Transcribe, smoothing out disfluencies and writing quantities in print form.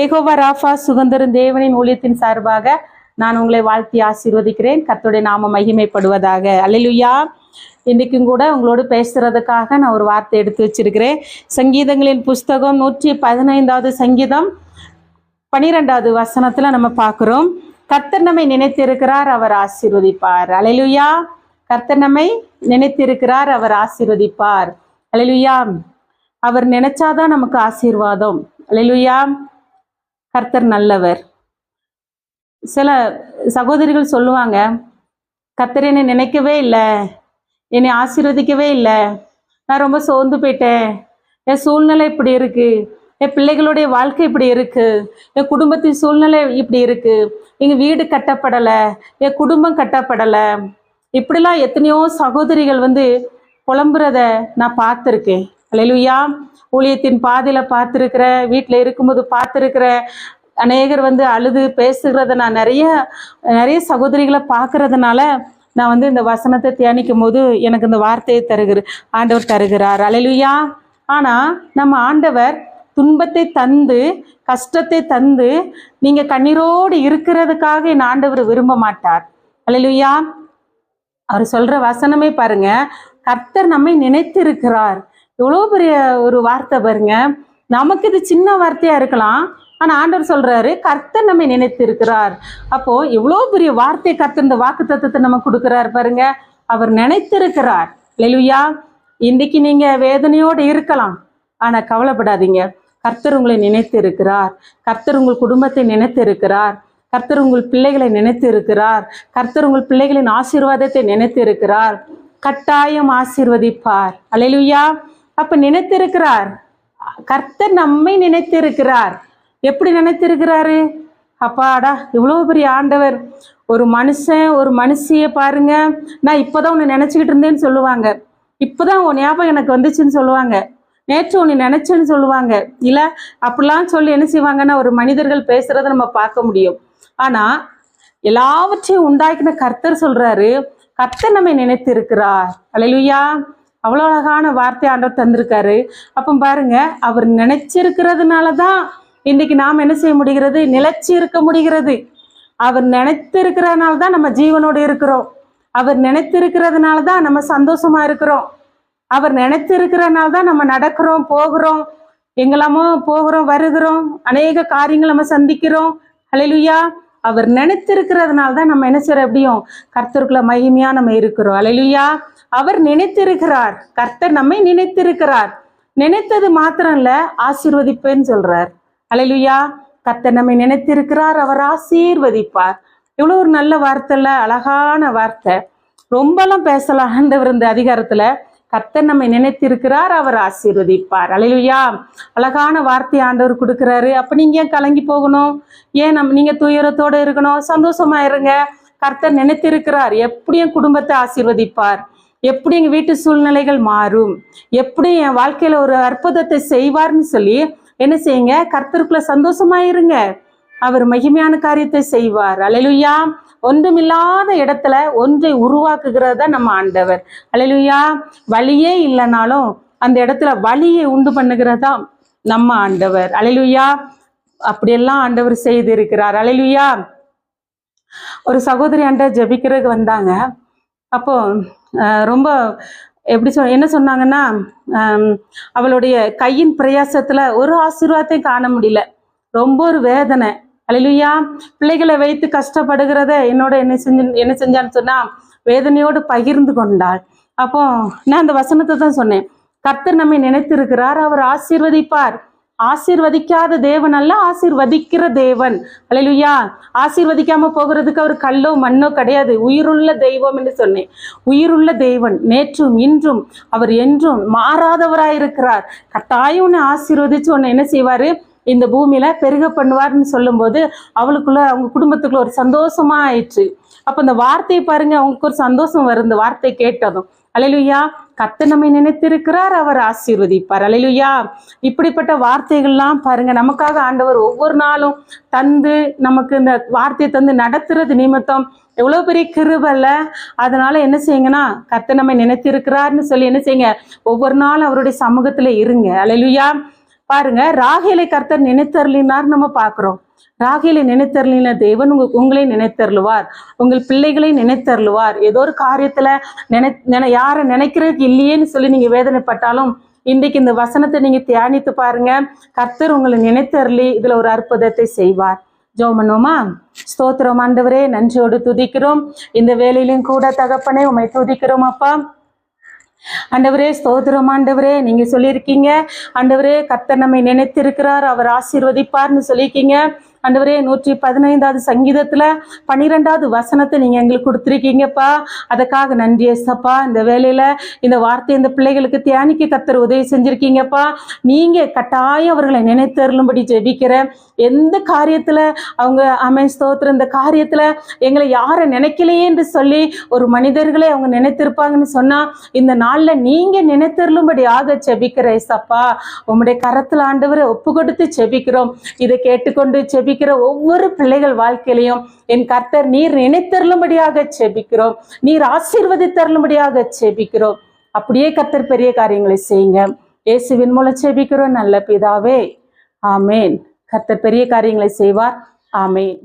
ஏகோவா ராஃபா சுகந்தரும் தேவனின் ஊழியத்தின் சார்பாக நான் உங்களை வாழ்த்தி ஆசீர்வதிக்கிறேன். கர்த்தருடைய நாம மகிமைப்படுவதாக. அல்லேலூயா. இன்றைக்கும் கூட உங்களோடு பேசுறதுக்காக நான் ஒரு வார்த்தை எடுத்து வச்சிருக்கிறேன். சங்கீதங்களின் புஸ்தகம் 115வது சங்கீதம் 12வது வசனத்துல நம்ம பார்க்கிறோம், கர்த்தர் நம்மை நினைத்திருக்கிறார், அவர் ஆசீர்வதிப்பார். அல்லேலூயா. கர்த்தர் நம்மை நினைத்திருக்கிறார், அவர் ஆசீர்வதிப்பார். அல்லேலூயா. அவர் நினைச்சாதான் நமக்கு ஆசீர்வாதம். அல்லேலூயா. கர்த்தர் நல்லவர். சில சகோதரிகள் சொல்லுவாங்க, கர்த்தர் என்னை நினைக்கவே இல்லை, என்னை ஆசீர்வதிக்கவே இல்லை, நான் ரொம்ப சோர்ந்து போயிட்டேன், என் சூழ்நிலை இப்படி இருக்கு, என் பிள்ளைகளுடைய வாழ்க்கை இப்படி இருக்கு, என் குடும்பத்தின் சூழ்நிலை இப்படி இருக்கு, எங்கள் வீடு கட்டப்படலை, என் குடும்பம் கட்டப்படலை. இப்படிலாம் எத்தனையோ சகோதரிகள் புலம்புறத நான் பார்த்துருக்கேன். அல்லேலூயா. ஊழியத்தின் பாதையில் பார்த்துருக்கிறேன், வீட்டில் இருக்கும்போது பார்த்துருக்கிறேன். அநேகர் அழுது பேசுகிறத நான் நிறைய சகோதரிகளை பார்க்கறதுனால நான் இந்த வசனத்தை தியானிக்கும் போது எனக்கு இந்த வார்த்தையை ஆண்டவர் தருகிறார். அல்லேலூயா. ஆனால் நம்ம ஆண்டவர் துன்பத்தை தந்து கஷ்டத்தை தந்து நீங்கள் கண்ணீரோடு இருக்கிறதுக்காக என் ஆண்டவர் விரும்ப மாட்டார். அல்லேலூயா. அவர் சொல்கிற வசனமே பாருங்க, கர்த்தர் நம்மை நினைத்திருக்கிறார். எவ்வளோ பெரிய ஒரு வார்த்தை பாருங்க. நமக்கு இது சின்ன வார்த்தையாக இருக்கலாம், ஆனால் ஆண்டவர் சொல்கிறாரு கர்த்தர் நம்மை நினைத்திருக்கிறார். அப்போது எவ்வளோ பெரிய வார்த்தை கர்த்தர் இந்த வாக்கு தத்துவத்தை நம்ம கொடுக்குறார் பாருங்க. அவர் நினைத்திருக்கிறார். அல்லேலூயா. இன்றைக்கு நீங்கள் வேதனையோடு இருக்கலாம், ஆனால் கவலைப்படாதீங்க. கர்த்தர் உங்களை நினைத்து இருக்கிறார். கர்த்தர் உங்கள் குடும்பத்தை நினைத்து இருக்கிறார். கர்த்தர் உங்கள் பிள்ளைகளை நினைத்து இருக்கிறார். கர்த்தர் உங்கள் பிள்ளைகளின் ஆசீர்வாதத்தை நினைத்து இருக்கிறார். கட்டாயம் ஆசீர்வதிப்பார். அல்லேலூயா. அப்ப நினைத்திருக்கிறார். கர்த்தர் நம்மை நினைத்திருக்கிறார். எப்படி நினைத்திருக்கிறாரு? அப்பாடா, இவ்வளோ பெரிய ஆண்டவர். ஒரு மனுஷன் ஒரு மனுஷிய பாருங்க, நான் இப்போதான் உன்னை நினைச்சுக்கிட்டு இருந்தேன்னு சொல்லுவாங்க, இப்போதான் உன் ஞாபகம் எனக்கு வந்துச்சுன்னு சொல்லுவாங்க, நேற்று உன்னை நினைச்சேன்னு சொல்லுவாங்க. இல்லை அப்படிலாம் சொல்லி என்ன செய்வாங்கன்னா ஒரு மனிதர்கள் பேசுறதை நம்ம பார்க்க முடியும். ஆனா எல்லாவற்றையும் உண்டாக்கின கர்த்தர் சொல்றாரு, கர்த்தர் நம்மை நினைத்து இருக்கிறார். அல்லேலூயா. அவ்வளோ அழகான வார்த்தை ஆண்டவர் தந்திருக்காரு. அப்போ பாருங்க, அவர் நினைச்சிருக்கிறதுனால தான் இன்னைக்கு நாம் என்ன செய்ய முடிகிறது, நிலைச்சி இருக்க முடிகிறது. அவர் நினைத்திருக்கிறதுனால தான் நம்ம ஜீவனோடு இருக்கிறோம். அவர் நினைத்திருக்கிறதுனால தான் நம்ம சந்தோஷமா இருக்கிறோம். அவர் நினைத்திருக்கிறதுனால தான் நம்ம நடக்கிறோம், போகிறோம், எங்கெல்லாமோ போகிறோம், வருகிறோம், அநேக காரியங்கள் நம்ம சந்திக்கிறோம். அல்லேலூயா. அவர் நினைத்திருக்கிறதுனால தான் நம்ம என்ன செய்யறோம், எப்படியும் கர்த்தருக்குள்ள மகிமையா நம்ம இருக்கிறோம். அல்லேலூயா. அவர் நினைத்திருக்கிறார். கர்த்தர் நம்மை நினைத்திருக்கிறார். நினைத்தது மாத்திரம் இல்ல, ஆசீர்வதிப்பேன்னு சொல்றார். அல்லேலூயா. கர்த்தர் நம்மை நினைத்திருக்கிறார், அவர் ஆசீர்வதிப்பார். இவ்வளவு ஒரு நல்ல வார்த்தை இல்ல, அழகான வார்த்தை. ரொம்பலாம் பேசலாம் ஆண்டவர் இந்த அதிகாரத்துல. கர்த்தர் நம்மை நினைத்திருக்கிறார், அவர் ஆசீர்வதிப்பார். அல்லேலூயா. அழகான வார்த்தை ஆண்டவர் கொடுக்கிறாரு. அப்ப நீங்க ஏன் கலங்கி போகணும்? ஏன் நீங்க துயரத்தோட இருக்கணும்? சந்தோஷமா இருங்க. கர்த்தர் நினைத்திருக்கிறார். எப்படி என் குடும்பத்தை ஆசீர்வதிப்பார், எப்படி எங்க வீட்டு சூழ்நிலைகள் மாறும், எப்படி என் வாழ்க்கையில ஒரு அற்புதத்தை செய்வார்னு சொல்லி என்ன செய்யுங்க, கர்த்தருக்குள்ள சந்தோஷமா இருங்க. அவர் மகிமையான காரியத்தை செய்வார். அல்லேலூயா. ஒன்றுமில்லாத இடத்துல ஒன்றை உருவாக்குகிறது தான் நம்ம ஆண்டவர். அல்லேலூயா. வழியே இல்லைனாலும் அந்த இடத்துல வழியை உண்டு பண்ணுகிறதா நம்ம ஆண்டவர். அல்லேலூயா. அப்படியெல்லாம் ஆண்டவர் செய்து இருக்கிறார். அல்லேலூயா. ஒரு சகோதரி ஆண்டவர் ஜெபிக்கிறதுக்கு வந்தாங்க. அப்போ ரொம்ப எப்படி என்ன சொன்னாங்கன்னா, அவளுடைய கையின் பிரயாசத்துல ஒரு ஆசீர்வாதத்தையும் காண முடியல, ரொம்ப ஒரு வேதனை. அல்லேலூயா. பிள்ளைகளை வைத்து கஷ்டப்படுகிறத என்னோட என்ன செஞ்சான்னு சொன்னா வேதனையோடு பகிர்ந்து கொண்டாள். அப்போ நான் அந்த வசனத்தை தான் சொன்னேன், கர்த்தர் நம்மை நினைத்திருக்கிறார், அவர் ஆசீர்வதிப்பார். ஆசீர்வதிக்காத தேவன் அல்ல, ஆசீர்வதிக்கிற தேவன். அல்லேலூயா. ஆசீர்வதிக்காம போகிறதுக்கு அவர் கல்லோ மண்ணோ கிடையாது, உயிருள்ள தெய்வம் என்று சொன்னேன். உயிருள்ள தேவன், நேற்றும் இன்றும் அவர் என்றும் மாறாதவராயிருக்கிறார். கட்டாயம் உன்னை ஆசீர்வதிச்சு உன்னை என்ன செய்வாரு, இந்த பூமியில பெருக பண்ணுவார்னு சொல்லும்போது அவளுக்குள்ள அவங்க குடும்பத்துக்குள்ள ஒரு சந்தோஷமா ஆயிடுச்சு. அப்ப இந்த வார்த்தையை பாருங்க, அவங்களுக்கு ஒரு சந்தோஷம் வரும் இந்த வார்த்தை கேட்டதும். அல்லேலூயா. கர்த்தர் நம்மை நினைத்திருக்கிறார், அவர் ஆசீர்வதிப்பார். அல்லேலூயா. இப்படிப்பட்ட வார்த்தைகள்லாம் பாருங்க நமக்காக ஆண்டவர் ஒவ்வொரு நாளும் தந்து நமக்கு இந்த வார்த்தையை தந்து நடத்துறது நிமித்தம் எவ்வளவு பெரிய கிருபைல்ல. அதனால என்ன செய்யுங்கன்னா, கர்த்தர் நம்மை நினைத்திருக்கிறார்னு சொல்லி என்ன செய்யுங்க, ஒவ்வொரு நாளும் அவருடைய சமூகத்துல இருங்க. அல்லேலூயா. பாருங்க, ராகேலை கர்த்தர் நினைத்தருளினார் நம்ம பார்க்கிறோம். ராகேலை நினைத்தருளின தேவன் உங்களை நினைத்தருளுவார், உங்கள் பிள்ளைகளை நினைத்தருளுவார். ஏதோ ஒரு காரியத்துல யாரை நினைக்கிறதுக்கு இல்லையேன்னு சொல்லி நீங்க வேதனைப்பட்டாலும் இன்றைக்கு இந்த வசனத்தை நீங்க தியானித்து பாருங்க. கர்த்தர் உங்களை நினைத்தருளி இதுல ஒரு அற்புதத்தை செய்வார். ஜெபம் பண்ணுவோமா? ஸ்தோத்திரம் ஆண்டவரே, நன்றியோடு துதிக்கிறோம். இந்த வேலையிலும் கூட தகப்பனே உம்மை துதிக்கிறோம் அப்பா. ஆண்டவரே ஸ்தோத்திரம் ஆண்டவரே, நீங்க சொல்லியிருக்கீங்க ஆண்டவரே, கர்த்தர் நம்மை நினைத்திருக்கிறார், அவர் ஆசீர்வதிப்பார்னு சொல்லியிருக்கீங்க ஆண்டவரே. 115வது சங்கீதத்துல 12வது வசனத்தை நீங்க எங்களுக்கு கொடுத்துருக்கீங்கப்பா. அதுக்காக நன்றி ஏசப்பா. இந்த வேலையில இந்த வார்த்தை இந்த பிள்ளைகளுக்கு தியானிக்க கர்த்தர் உதவி செஞ்சிருக்கீங்கப்பா. நீங்க கட்டாயம் அவர்களை நினைத்தருளும்படி ஜெபிக்கிறேன். எந்த காரியத்துல அவங்க ஸ்தோத்திரம், இந்த காரியத்துல எங்களை யாரை நினைக்கலையே என்று சொல்லி ஒரு மனிதர்களை அவங்க நினைத்திருப்பாங்கன்னு சொன்னா, இந்த நாள்ல நீங்க நினைத்தருளும்படி ஆக ஜெபிக்கிற ஏசப்பா. உம்முடைய கரத்துல ஆண்டவரை ஒப்பு கொடுத்து ஜெபிக்கிறோம். இதை கேட்டுக்கொண்டு ஜெபிக்கிற ஒவ்வொரு பிள்ளைகள் வாழ்க்கையிலையும் என் கர்த்தர் நீர் நினைத்தருளும்படியாக ஜெபிக்கிறோம், நீர் ஆசீர்வதித்தருளும்படியாக ஜெபிக்கிறோம். அப்படியே கர்த்தர் பெரிய காரியங்களை செய்யுங்க. இயேசுவின் மூலம் ஜெபிக்கிறோம் நல்ல பிதாவே, ஆமேன். கர்த்தர் பெரிய காரியங்களை செய்வார். ஆமேன்.